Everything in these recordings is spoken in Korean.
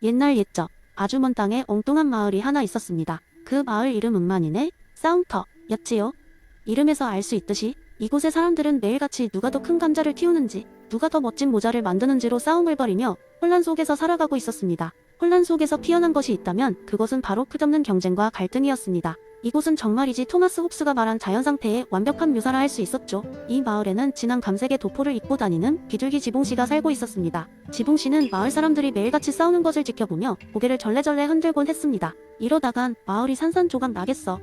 옛날 옛적 아주 먼 땅에 엉뚱한 마을이 하나 있었습니다. 그 마을 이름 은만이네 싸움터였지요. 이름에서 알 수 있듯이 이곳의 사람들은 매일같이 누가 더 큰 감자를 틔우는지, 누가 더 멋진 모자를 만드는지로 싸움을 벌이며 혼란 속에서 살아가고 있었습니다. 혼란 속에서 피어난 것이 있다면 그것은 바로 끝없는 경쟁과 갈등이었습니다. 이곳은 정말이지 토마스 홉스가 말한 자연상태의 완벽한 묘사라 할 수 있었죠. 이 마을에는 진한 감색의 도포를 입고 다니는 비둘기 지붕씨가 살고 있었습니다. 지붕씨는 마을 사람들이 매일같이 싸우는 것을 지켜보며 고개를 절레절레 흔들곤 했습니다. 이러다간 마을이 산산조각 나겠어.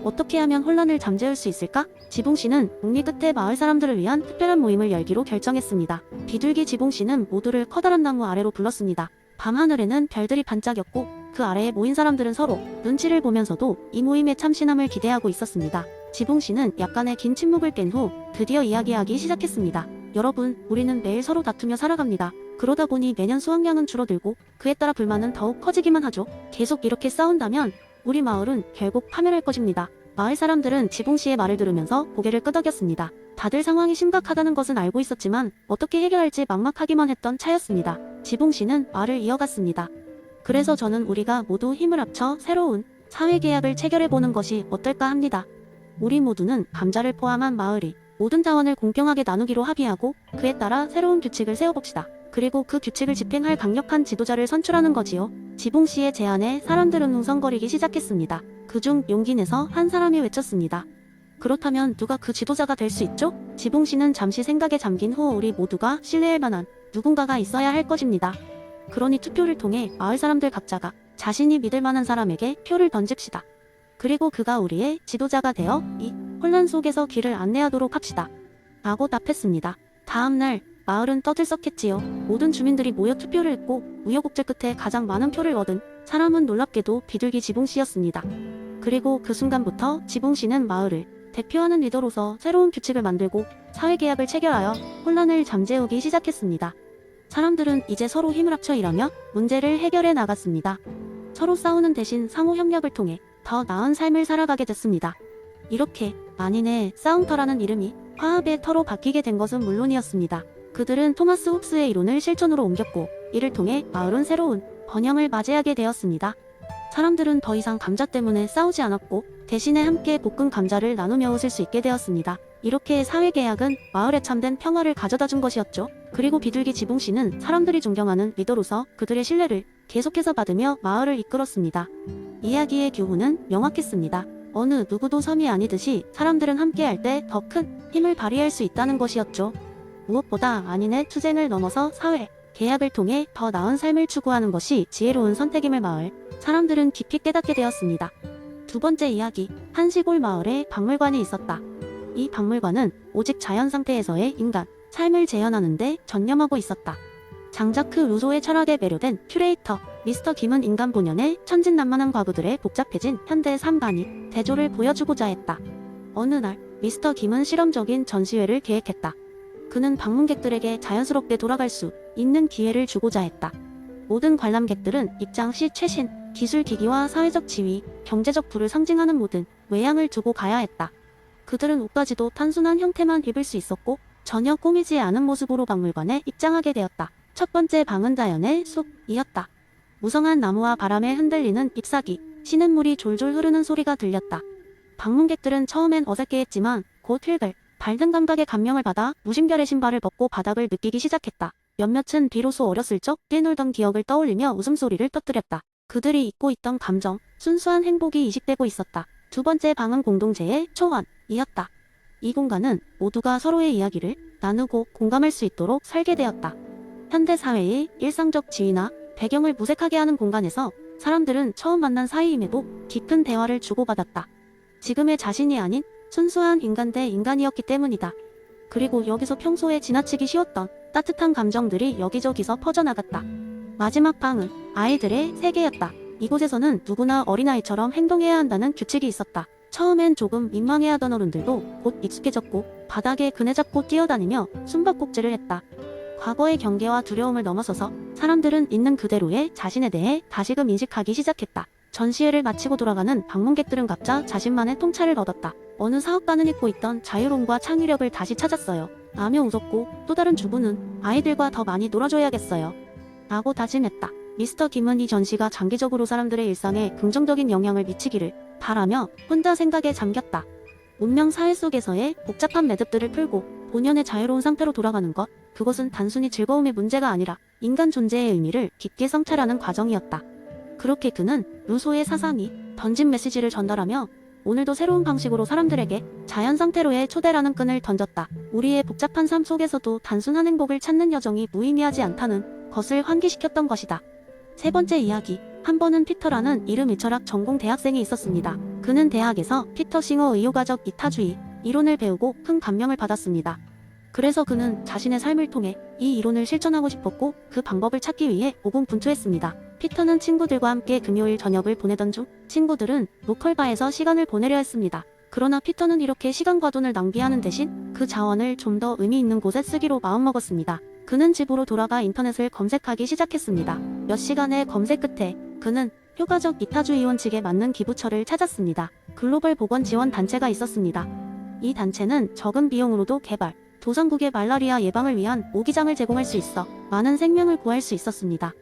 어떻게 하면 혼란을 잠재울 수 있을까? 지붕씨는 옥리 끝에 마을 사람들을 위한 특별한 모임을 열기로 결정했습니다. 비둘기 지붕씨는 모두를 커다란 나무 아래로 불렀습니다. 밤하늘에는 별들이 반짝였고 그 아래에 모인 사람들은 서로 눈치를 보면서도 이 모임의 참신함을 기대하고 있었습니다. 지붕씨는 약간의 긴 침묵을 깬 후 드디어 이야기하기 시작했습니다. 여러분, 우리는 매일 서로 다투며 살아갑니다. 그러다 보니 매년 수확량은 줄어들고 그에 따라 불만은 더욱 커지기만 하죠. 계속 이렇게 싸운다면 우리 마을은 결국 파멸할 것입니다. 마을 사람들은 지붕씨의 말을 들으면서 고개를 끄덕였습니다. 다들 상황이 심각하다는 것은 알고 있었지만 어떻게 해결할지 막막하기만 했던 차였습니다. 지붕씨는 말을 이어갔습니다. 그래서 저는 우리가 모두 힘을 합쳐 새로운 사회계약을 체결해보는 것이 어떨까 합니다. 우리 모두는 감자를 포함한 마을이 모든 자원을 공평하게 나누기로 합의하고 그에 따라 새로운 규칙을 세워봅시다. 그리고 그 규칙을 집행할 강력한 지도자를 선출하는 거지요. 지붕씨의 제안에 사람들은 웅성거리기 시작했습니다. 그중 용기 내서 한 사람이 외쳤습니다. 그렇다면 누가 그 지도자가 될 수 있죠? 지붕씨는 잠시 생각에 잠긴 후 우리 모두가 신뢰할 만한 누군가가 있어야 할 것입니다. 그러니 투표를 통해 마을 사람들 각자가 자신이 믿을 만한 사람에게 표를 던집시다. 그리고 그가 우리의 지도자가 되어 이 혼란 속에서 길을 안내하도록 합시다. 라고 답했습니다. 다음날 마을은 떠들썩했지요. 모든 주민들이 모여 투표를 했고 우여곡절 끝에 가장 많은 표를 얻은 사람은 놀랍게도 비둘기 지붕씨였습니다. 그리고 그 순간부터 지붕씨는 마을을 대표하는 리더로서 새로운 규칙을 만들고 사회계약을 체결하여 혼란을 잠재우기 시작했습니다. 사람들은 이제 서로 힘을 합쳐 일하며 문제를 해결해 나갔습니다. 서로 싸우는 대신 상호 협력을 통해 더 나은 삶을 살아가게 됐습니다. 이렇게 만인의 싸움터라는 이름이 화합의 터로 바뀌게 된 것은 물론이었습니다. 그들은 토마스 홉스의 이론을 실천으로 옮겼고 이를 통해 마을은 새로운 번영을 맞이하게 되었습니다. 사람들은 더 이상 감자 때문에 싸우지 않았고 대신에 함께 볶은 감자를 나누며 웃을 수 있게 되었습니다. 이렇게 사회계약은 마을에 참된 평화를 가져다 준 것이었죠. 그리고 비둘기 지붕씨는 사람들이 존경하는 리더로서 그들의 신뢰를 계속해서 받으며 마을을 이끌었습니다. 이야기의 교훈은 명확했습니다. 어느 누구도 섬이 아니듯이 사람들은 함께할 때 더 큰 힘을 발휘할 수 있다는 것이었죠. 무엇보다 만인의 투쟁을 넘어서 사회 계약을 통해 더 나은 삶을 추구하는 것이 지혜로운 선택임을 마을 사람들은 깊이 깨닫게 되었습니다. 두 번째 이야기, 한 시골 마을에 박물관이 있었다. 이 박물관은 오직 자연 상태에서의 인간 삶을 재현하는 데 전념하고 있었다. 장자크 루소의 철학에 매료된 큐레이터 미스터 김은 인간 본연의 천진난만한 과부들의 복잡해진 현대의 삶관이 대조를 보여주고자 했다. 어느 날 미스터 김은 실험적인 전시회를 계획했다. 그는 방문객들에게 자연스럽게 돌아갈 수 있는 기회를 주고자 했다. 모든 관람객들은 입장 시 최신 기술 기기와 사회적 지위, 경제적 부를 상징하는 모든 외양을 두고 가야 했다. 그들은 옷까지도 단순한 형태만 입을 수 있었고 전혀 꾸미지 않은 모습으로 박물관에 입장하게 되었다. 첫 번째 방은 자연의 숲이었다. 무성한 나무와 바람에 흔들리는 잎사귀, 시냇물이 졸졸 흐르는 소리가 들렸다. 방문객들은 처음엔 어색해했지만 곧 힐글, 발등 감각에 감명을 받아 무심결의 신발을 벗고 바닥을 느끼기 시작했다. 몇몇은 비로소 어렸을 적 뛰놀던 기억을 떠올리며 웃음소리를 터뜨렸다. 그들이 잊고 있던 감정, 순수한 행복이 이식되고 있었다. 두 번째 방은 공동체의 초원이었다. 이 공간은 모두가 서로의 이야기를 나누고 공감할 수 있도록 설계되었다. 현대사회의 일상적 지위나 배경을 무색하게 하는 공간에서 사람들은 처음 만난 사이임에도 깊은 대화를 주고받았다. 지금의 자신이 아닌 순수한 인간 대 인간이었기 때문이다. 그리고 여기서 평소에 지나치기 쉬웠던 따뜻한 감정들이 여기저기서 퍼져나갔다. 마지막 방은 아이들의 세계였다. 이곳에서는 누구나 어린아이처럼 행동해야 한다는 규칙이 있었다. 처음엔 조금 민망해하던 어른들도 곧 익숙해졌고 바닥에 그네 잡고 뛰어다니며 숨바꼭질을 했다. 과거의 경계와 두려움을 넘어서서 사람들은 있는 그대로의 자신에 대해 다시금 인식하기 시작했다. 전시회를 마치고 돌아가는 방문객들은 각자 자신만의 통찰을 얻었다. 어느 사업가는 잊고 있던 자유로움과 창의력을 다시 찾았어요. 라며 웃었고 또 다른 주부는 아이들과 더 많이 놀아줘야겠어요. 라고 다짐했다. 미스터 김은 이 전시가 장기적으로 사람들의 일상에 긍정적인 영향을 미치기를 바라며 혼자 생각에 잠겼다. 문명 사회 속에서의 복잡한 매듭들을 풀고 본연의 자유로운 상태로 돌아가는 것, 그것은 단순히 즐거움의 문제가 아니라 인간 존재의 의미를 깊게 성찰하는 과정이었다. 그렇게 그는 루소의 사상이 던진 메시지를 전달하며 오늘도 새로운 방식으로 사람들에게 자연 상태로의 초대라는 끈을 던졌다. 우리의 복잡한 삶 속에서도 단순한 행복을 찾는 여정이 무의미하지 않다는 것을 환기시켰던 것이다. 세 번째 이야기. 한 번은 피터라는 이름 일철학 전공 대학생이 있었습니다. 그는 대학에서 피터 싱어 의료가적 이타주의 이론을 배우고 큰 감명을 받았습니다. 그래서 그는 자신의 삶을 통해 이 이론을 실천하고 싶었고 그 방법을 찾기 위해 고군분투했습니다. 피터는 친구들과 함께 금요일 저녁을 보내던 중 친구들은 로컬바에서 시간을 보내려 했습니다. 그러나 피터는 이렇게 시간과 돈을 낭비하는 대신 그 자원을 좀 더 의미 있는 곳에 쓰기로 마음먹었습니다. 그는 집으로 돌아가 인터넷을 검색하기 시작했습니다. 몇 시간의 검색 끝에 그는 효과적 이타주의원 측에 맞는 기부처를 찾았습니다. 글로벌 보건 지원 단체가 있었습니다. 이 단체는 적은 비용으로도 개발, 도상국의 말라리아 예방을 위한 모기장을 제공할 수 있어 많은 생명을 구할 수 있었습니다.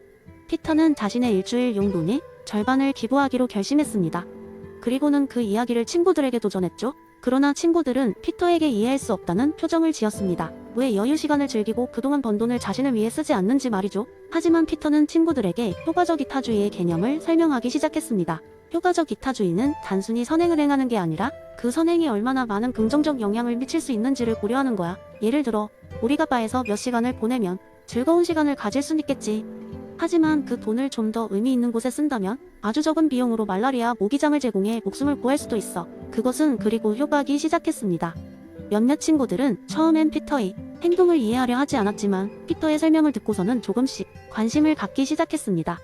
피터는 자신의 일주일 용돈의 절반을 기부하기로 결심했습니다. 그리고는 그 이야기를 친구들에게도 전했죠. 그러나 친구들은 피터에게 이해할 수 없다는 표정을 지었습니다. 왜 여유 시간을 즐기고 그동안 번 돈을 자신을 위해 쓰지 않는지 말이죠. 하지만 피터는 친구들에게 효과적 이타주의의 개념을 설명하기 시작했습니다. 효과적 이타주의는 단순히 선행을 행하는 게 아니라 그 선행이 얼마나 많은 긍정적 영향을 미칠 수 있는지를 고려하는 거야. 예를 들어 우리가 바에서 몇 시간을 보내면 즐거운 시간을 가질 순 있겠지. 하지만 그 돈을 좀 더 의미 있는 곳에 쓴다면 아주 적은 비용으로 말라리아 모기장을 제공해 목숨을 구할 수도 있어. 그것은 그리고 효과하기 시작했습니다. 몇몇 친구들은 처음엔 피터의 행동을 이해하려 하지 않았지만 피터의 설명을 듣고서는 조금씩 관심을 갖기 시작했습니다.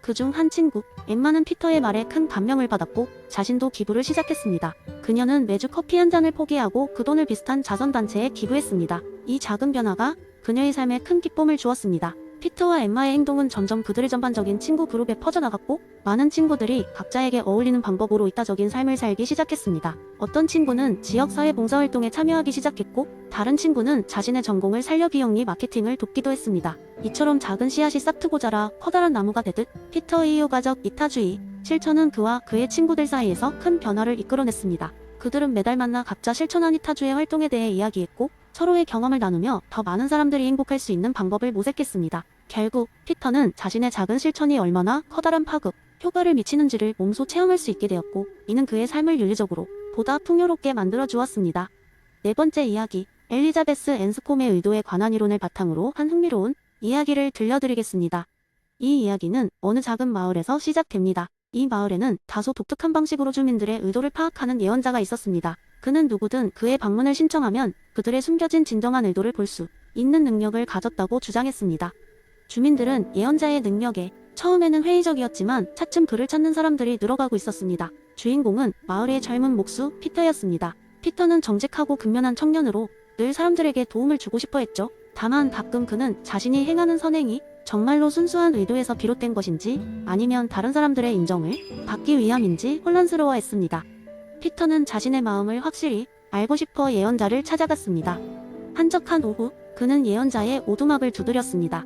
그중 한 친구, 엠마는 피터의 말에 큰 감명을 받았고 자신도 기부를 시작했습니다. 그녀는 매주 커피 한 잔을 포기하고 그 돈을 비슷한 자선단체에 기부했습니다. 이 작은 변화가 그녀의 삶에 큰 기쁨을 주었습니다. 피터와 엠마의 행동은 점점 그들의 전반적인 친구 그룹에 퍼져나갔고 많은 친구들이 각자에게 어울리는 방법으로 이타적인 삶을 살기 시작했습니다. 어떤 친구는 지역사회 봉사활동에 참여하기 시작했고 다른 친구는 자신의 전공을 살려 비영리 마케팅을 돕기도 했습니다. 이처럼 작은 씨앗이 싹트고 자라 커다란 나무가 되듯 피터의 효과적 이타주의 실천은 그와 그의 친구들 사이에서 큰 변화를 이끌어냈습니다. 그들은 매달 만나 각자 실천한 이타주의 활동에 대해 이야기했고 서로의 경험을 나누며 더 많은 사람들이 행복할 수 있는 방법을 모색했습니다. 결국 피터는 자신의 작은 실천이 얼마나 커다란 파급, 효과를 미치는지를 몸소 체험할 수 있게 되었고 이는 그의 삶을 윤리적으로 보다 풍요롭게 만들어 주었습니다. 네 번째 이야기, 엘리자베스 앤스콤의 의도에 관한 이론을 바탕으로 한 흥미로운 이야기를 들려드리겠습니다. 이 이야기는 어느 작은 마을에서 시작됩니다. 이 마을에는 다소 독특한 방식으로 주민들의 의도를 파악하는 예언자가 있었습니다. 그는 누구든 그의 방문을 신청하면 그들의 숨겨진 진정한 의도를 볼 수 있는 능력을 가졌다고 주장했습니다. 주민들은 예언자의 능력에 처음에는 회의적이었지만 차츰 그를 찾는 사람들이 늘어가고 있었습니다. 주인공은 마을의 젊은 목수 피터였습니다. 피터는 정직하고 근면한 청년으로 늘 사람들에게 도움을 주고 싶어 했죠. 다만 가끔 그는 자신이 행하는 선행이 정말로 순수한 의도에서 비롯된 것인지 아니면 다른 사람들의 인정을 받기 위함인지 혼란스러워했습니다. 피터는 자신의 마음을 확실히 알고 싶어 예언자를 찾아갔습니다. 한적한 오후, 그는 예언자의 오두막을 두드렸습니다.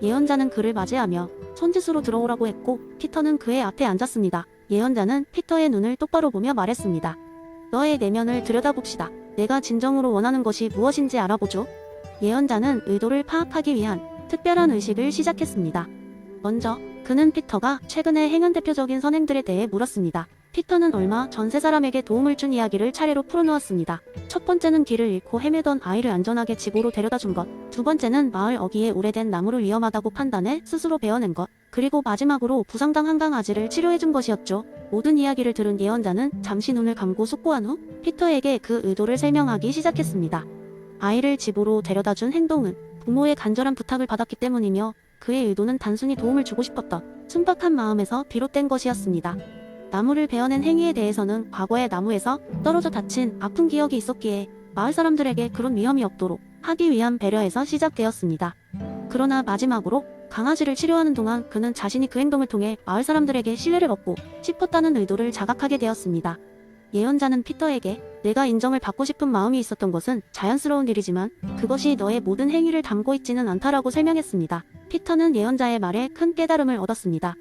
예언자는 그를 맞이하며 손짓으로 들어오라고 했고 피터는 그의 앞에 앉았습니다. 예언자는 피터의 눈을 똑바로 보며 말했습니다. 너의 내면을 들여다봅시다. 내가 진정으로 원하는 것이 무엇인지 알아보죠. 예언자는 의도를 파악하기 위한 특별한 의식을 시작했습니다. 먼저 그는 피터가 최근에 행한 대표적인 선행들에 대해 물었습니다. 피터는 얼마 전 세 사람에게 도움을 준 이야기를 차례로 풀어놓았습니다. 첫 번째는 길을 잃고 헤매던 아이를 안전하게 집으로 데려다 준 것, 두 번째는 마을 어귀에 오래된 나무를 위험하다고 판단해 스스로 베어낸 것, 그리고 마지막으로 부상당한 강아지를 치료해준 것이었죠. 모든 이야기를 들은 예언자는 잠시 눈을 감고 숙고한 후 피터에게 그 의도를 설명하기 시작했습니다. 아이를 집으로 데려다 준 행동은 부모의 간절한 부탁을 받았기 때문이며 그의 의도는 단순히 도움을 주고 싶었던 순박한 마음에서 비롯된 것이었습니다. 나무를 베어낸 행위에 대해서는 과거에 나무에서 떨어져 다친 아픈 기억이 있었기에 마을 사람들에게 그런 위험이 없도록 하기 위한 배려에서 시작되었습니다. 그러나 마지막으로 강아지를 치료하는 동안 그는 자신이 그 행동을 통해 마을 사람들에게 신뢰를 얻고 싶었다는 의도를 자각하게 되었습니다. 예언자는 피터에게 내가 인정을 받고 싶은 마음이 있었던 것은 자연스러운 일이지만 그것이 너의 모든 행위를 담고 있지는 않다라고 설명했습니다. 피터는 예언자의 말에 큰 깨달음을 얻었습니다.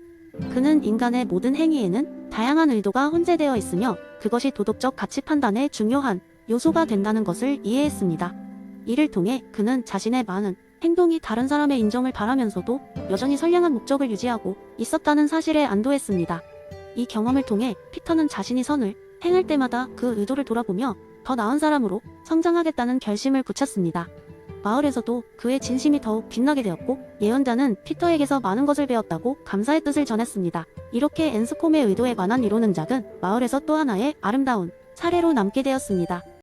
그는 인간의 모든 행위에는 다양한 의도가 혼재되어 있으며 그것이 도덕적 가치 판단의 중요한 요소가 된다는 것을 이해했습니다. 이를 통해 그는 자신의 많은 행동이 다른 사람의 인정을 바라면서도 여전히 선량한 목적을 유지하고 있었다는 사실에 안도했습니다. 이 경험을 통해 피터는 자신이 선을 행할 때마다 그 의도를 돌아보며 더 나은 사람으로 성장하겠다는 결심을 굳혔습니다. 마을에서도 그의 진심이 더욱 빛나게 되었고 예언자는 피터에게서 많은 것을 배웠다고 감사의 뜻을 전했습니다. 이렇게 앤스콤의 의도에 관한 이론은 작은 마을에서 또 하나의 아름다운 사례로 남게 되었습니다.